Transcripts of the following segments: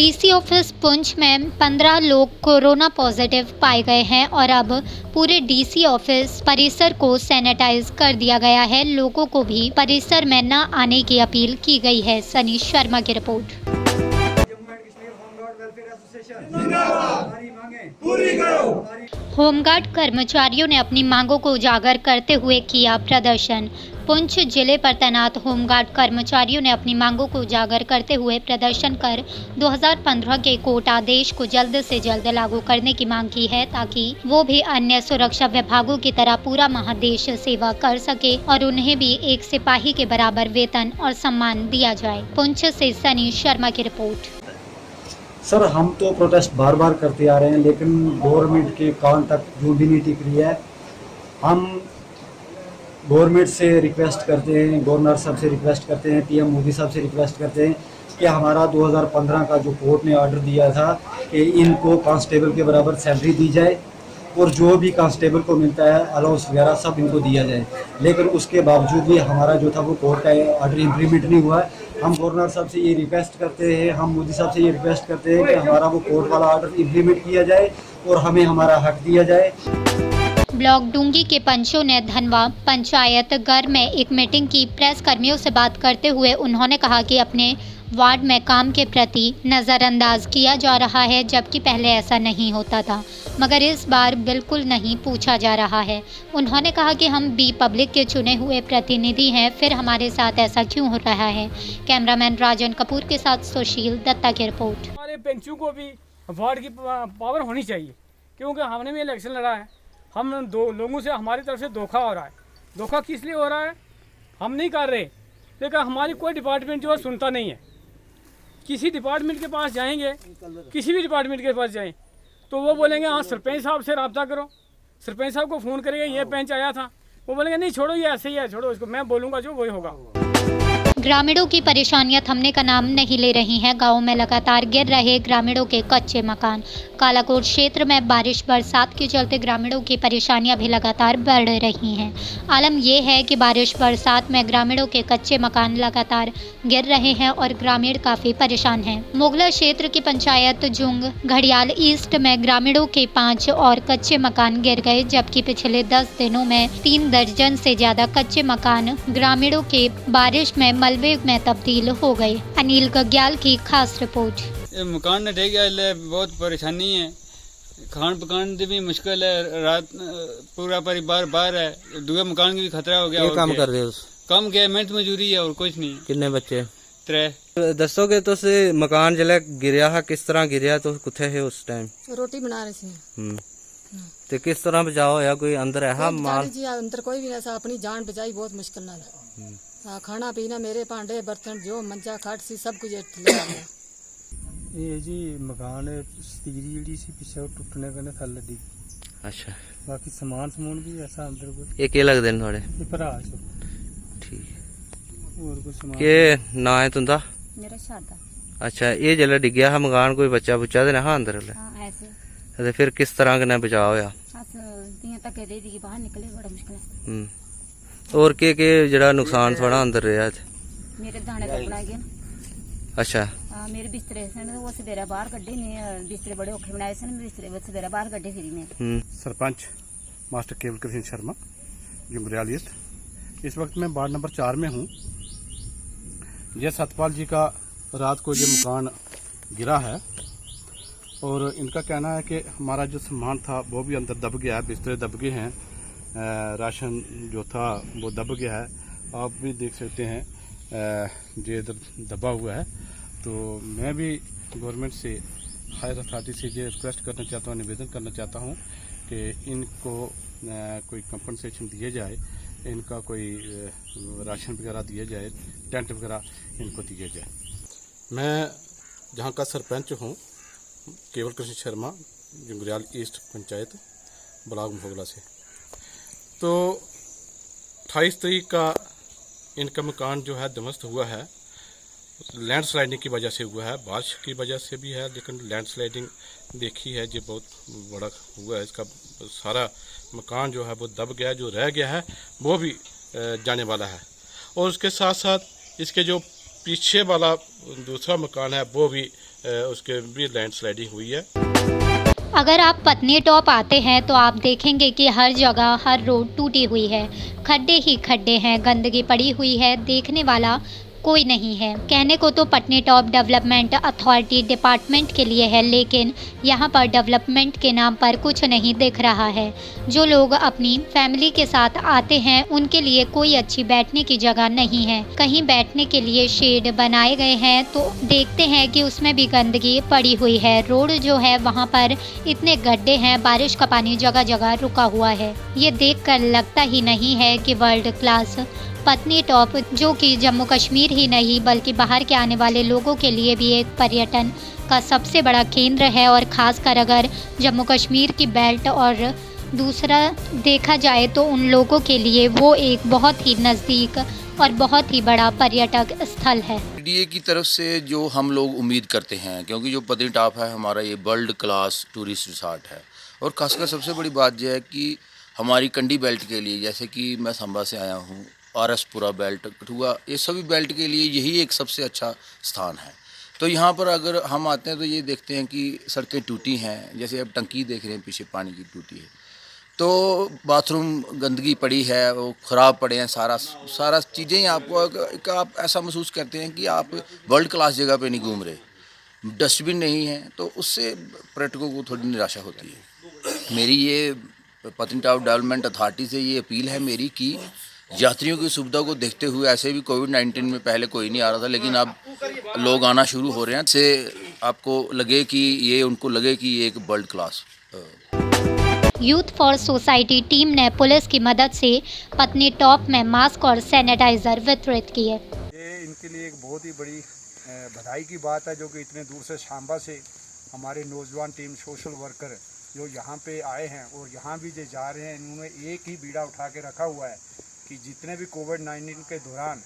DC office Poonch में 15 लोग corona positive पाए गए हैं और अब पूरे डीसी ऑफिस परिसर को सैनिटाइज कर दिया गया है। लोगों को भी परिसर में न आने की अपील की गई है। सनी शर्मा की रिपोर्ट। होमगार्ड कर्मचारियों ने अपनी मांगों को उजागर करते हुए किया प्रदर्शन। पुंछ जिले पर तैनात होमगार्ड कर्मचारियों ने अपनी मांगों को उजागर करते हुए प्रदर्शन कर 2015 के कोर्ट आदेश को जल्द से जल्द लागू करने की मांग की है, ताकि वो भी अन्य सुरक्षा विभागों की तरह पूरा महादेश सेवा कर सके और उन्हें भी एक सिपाही के बराबर वेतन और सम्मान दिया जाए। पुंछ से सनी शर्मा की रिपोर्ट। सर, हम तो प्रोटेस्ट बार बार करते आ रहे हैं, लेकिन गवर्नमेंट के कान तक जो भी नहीं टिक रही है। हम गवर्नमेंट से रिक्वेस्ट करते हैं, गवर्नर साहब से रिक्वेस्ट करते हैं, पीएम मोदी साहब से रिक्वेस्ट करते हैं कि हमारा 2015 का जो कोर्ट ने ऑर्डर दिया था कि इनको कांस्टेबल के बराबर सैलरी दी जाए और जो भी कांस्टेबल को मिलता है अलाउंस वगैरह सब इनको दिया जाए। लेकिन उसके बावजूद भी हमारा जो था वो कोर्ट का ऑर्डर इम्प्लीमेंट नहीं हुआ है। हम गवर्नर साहब से ये रिक्वेस्ट करते हैं, हम मोदी साहब से ये रिक्वेस्ट करते हैं कि हमारा वो कोर्ट वाला ऑर्डर इम्प्लीमेंट किया जाए और हमें हमारा हक दिया जाए। ब्लॉक डूंगी के पंचों ने धनवा पंचायत घर में एक मीटिंग की। प्रेस कर्मियों से बात करते हुए उन्होंने कहा कि अपने वार्ड में काम के प्रति नज़रअंदाज किया जा रहा है, जबकि पहले ऐसा नहीं होता था, मगर इस बार बिल्कुल नहीं पूछा जा रहा है। उन्होंने कहा कि हम भी पब्लिक के चुने हुए प्रतिनिधि हैं, फिर हमारे साथ ऐसा क्यों हो रहा है। कैमरामैन राजन कपूर के साथ सुशील दत्ता की रिपोर्ट। हमारे पंचों को भी वार्ड की पावर होनी चाहिए, क्योंकि हमने भी इलेक्शन लड़ा है। हम दो लोगों से हमारी तरफ से धोखा हो रहा है। धोखा किस लिए हो रहा है हम नहीं कर रहे, लेकिन हमारी कोई डिपार्टमेंट जो है सुनता नहीं है। किसी डिपार्टमेंट के पास जाएंगे, किसी भी डिपार्टमेंट के पास जाएं तो वो बोलेंगे हाँ सरपंच साहब से रब्ता करो। सरपंच साहब को फ़ोन करेंगे ये पंच आया था, वो बोलेंगे नहीं छोड़ो ये ऐसे ही है, छोड़ो इसको, मैं बोलूँगा जो वही होगा। ग्रामीणों की परेशानियां थमने का नाम नहीं ले रही हैं। गांवों में लगातार गिर रहे ग्रामीणों के कच्चे मकान। कालाकोट क्षेत्र में बारिश बरसात के चलते ग्रामीणों की परेशानियां भी लगातार बढ़ रही हैं। आलम यह है कि बारिश बरसात में ग्रामीणों के कच्चे मकान लगातार गिर रहे हैं और ग्रामीण काफ़ी परेशान हैं। मोगला क्षेत्र की पंचायत जुंग घड़ियाल ईस्ट में ग्रामीणों के 5 और कच्चे मकान गिर गए, जबकि पिछले 10 दिनों में 3 दर्जन से ज़्यादा कच्चे मकान ग्रामीणों के बारिश में मलबे में तब्दील हो गए। अनिल गग्याल की खास रिपोर्ट। ये मकान ने ढह गया, बहुत परेशानी है, खान पकान की भी मुश्किल है, रात पूरा परिवार बाहर है, दूसरे मकान की भी खतरा हो गया। काम कर रहे हो? काम क्या मेहनत मजूरी है और कुछ नहीं। कितने बच्चे? 3। दसोगे तो से मकान जले गिरया है, किस तरह गिरया, तो कुत्थे है उस टाइम? रोटी बना रहे थे। तो किस तरह बचाओ या कोई अंदर है माल? जी अंदर कोई भी ऐसा अपनी जान बचाई बहुत मुश्किल ना है। खाना पीना मेरे भांडे बर्तन जो मंजा खाट सी सब कुछ ये जी मकान स्टीरी जी सी पिछे टुटने कने थल लगी। अच्छा, बाकी सामान भी ऐसा अंदर कोई। ये के लगदे न थोड़े? ये भरा छो। ठीक। और कुछ सामान के ना है तुंदा? मेरा शादा। अच्छा, ये जले डिग्या है मकान, कोई बच्चा बुच्चा ते ना अंदर? हां ऐसे। तो फिर किस तरह कने बचाव होया? बस दियां तक दे दी बाहर निकले, बड़ा मुश्किल है। और के जड़ा नुकसान थोड़ा अंदर रहा? मेरे दाने कपड़ा गया। अच्छा। मेरे बिस्तरे सन वो सवेरा बाहर कड्डे ने, बिस्तरे बड़े औखे बनाए सन, बिस्तरे सवेरा बाहर कड्डे फिरी ने। सरपंच मास्टर केवल कृष्ण शर्मा, जुंगरियाल ईस्ट। इस वक्त मैं वार्ड नंबर 4 में हूँ। जय सतपाल जी का रात को ये मकान गिरा है और इनका कहना है कि हमारा जो सामान था वो भी अंदर दब गया है, बिस्तरे दब गए हैं, राशन जो था वो दब गया है। आप भी देख सकते हैं जो इधर दबा हुआ है। तो मैं भी गवर्नमेंट से, हायर अथॉरिटी से ये रिक्वेस्ट करना चाहता हूँ, निवेदन करना चाहता हूँ कि इनको कोई कंपनसेशन दिया जाए, इनका कोई राशन वगैरह दिया जाए, टेंट वगैरह इनको दिया जाए। मैं जहाँ का सरपंच हूँ केवल कृष्ण शर्मा, जुंगरियाल ईस्ट पंचायत ब्लॉक मोगला से। तो 28 तारीख का इनका मकान जो है ध्वस्त हुआ है, लैंडस्लाइडिंग की वजह से हुआ है, बारिश की वजह से भी है, लेकिन लैंडस्लाइडिंग देखी है जो बहुत बड़ा हुआ है। इसका सारा मकान जो है वो दब गया, जो रह गया है वो भी जाने वाला है। और उसके साथ साथ इसके जो पीछे वाला दूसरा मकान है वो भी उसके भी लैंडस्लाइडिंग हुई है। अगर आप पत्नी टॉप आते हैं तो आप देखेंगे कि हर जगह हर रोड टूटी हुई है, खड्डे ही खड्डे हैं, गंदगी पड़ी हुई है, देखने वाला कोई नहीं है। कहने को तो पत्नी टॉप डेवलपमेंट अथॉरिटी डिपार्टमेंट के लिए है, लेकिन यहाँ पर डेवलपमेंट के नाम पर कुछ नहीं दिख रहा है। जो लोग अपनी फैमिली के साथ आते हैं उनके लिए कोई अच्छी बैठने की जगह नहीं है। कहीं बैठने के लिए शेड बनाए गए हैं तो देखते हैं कि उसमें भी गंदगी पड़ी हुई है। रोड जो है वहाँ पर इतने गड्ढे हैं, बारिश का पानी जगह जगह रुका हुआ है। ये देखकर लगता ही नहीं है कि वर्ल्ड क्लास पत्नी टॉप, जो कि जम्मू कश्मीर ही नहीं बल्कि बाहर के आने वाले लोगों के लिए भी एक पर्यटन का सबसे बड़ा केंद्र है, और ख़ासकर अगर जम्मू कश्मीर की बेल्ट और दूसरा देखा जाए तो उन लोगों के लिए वो एक बहुत ही नज़दीक और बहुत ही बड़ा पर्यटक स्थल है। डीए की तरफ से जो हम लोग उम्मीद करते हैं, क्योंकि जो पत्नी टॉप है हमारा ये वर्ल्ड क्लास टूरिस्ट रिसॉर्ट है, और खासकर सबसे बड़ी बात यह है कि हमारी कंडी बेल्ट के लिए, जैसे कि मैं संबा से आया हूँ, आरएसपुरा बेल्ट, कठुआ, ये सभी बेल्ट के लिए यही एक सबसे अच्छा स्थान है। तो यहाँ पर अगर हम आते हैं तो ये देखते हैं कि सड़कें टूटी हैं, जैसे अब टंकी देख रहे हैं पीछे पानी की टूटी है, तो बाथरूम गंदगी पड़ी है, वो ख़राब पड़े हैं, सारा चीज़ें आपको एक आप ऐसा महसूस करते हैं कि आप वर्ल्ड क्लास जगह पे नहीं घूम रहे। डस्टबिन नहीं है, तो उससे पर्यटकों को थोड़ी निराशा होती है। मेरी ये पत्नी टॉप डेवलपमेंट अथॉरिटी से ये अपील है मेरी कि यात्रियों की सुविधा को देखते हुए, ऐसे भी कोविड-19 में पहले कोई नहीं आ रहा था, लेकिन अब लोग आना शुरू हो रहे हैं, से आपको लगे कि ये उनको लगे कि ये एक world class. Youth for society team ने पुलिस की मदद से पत्नी टॉप में मास्क और सैनिटाइजर वितरित किए। ये इनके लिए एक बहुत ही बड़ी बधाई की बात है, जो कि इतने दूर से सांबा से हमारे नौजवान टीम सोशल वर्कर जो यहाँ पे आए हैं और यहाँ भी जो जा रहे हैं, इन्होंने एक ही बीड़ा उठा के रखा हुआ है कि जितने भी कोविड-19 के दौरान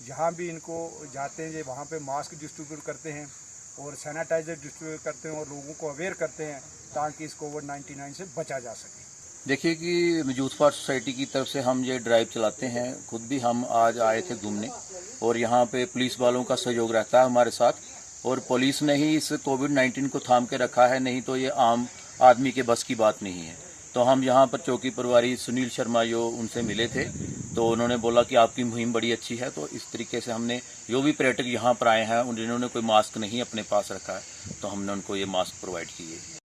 जहाँ भी इनको जाते हैं, ये वहाँ पे मास्क डिस्ट्रीब्यूट करते हैं और सैनिटाइज़र डिस्ट्रीब्यूट करते हैं और लोगों को अवेयर करते हैं ताकि इस कोविड-19 से बचा जा सके। देखिए कि यूथ फॉर सोसाइटी की तरफ से हम ये ड्राइव चलाते हैं, खुद भी हम आज आए थे घूमने, और यहाँ पे पुलिस वालों का सहयोग रहता है हमारे साथ, और पुलिस ने ही इस कोविड-19 को थाम के रखा है, नहीं तो ये आम आदमी के बस की बात नहीं है। तो हम यहाँ पर चौकी प्रभारी सुनील शर्मा जो उनसे मिले थे, तो उन्होंने बोला कि आपकी मुहिम बड़ी अच्छी है, तो इस तरीके से हमने जो भी पर्यटक यहाँ पर आए हैं जिन्होंने कोई मास्क नहीं अपने पास रखा है, तो हमने उनको ये मास्क प्रोवाइड किए।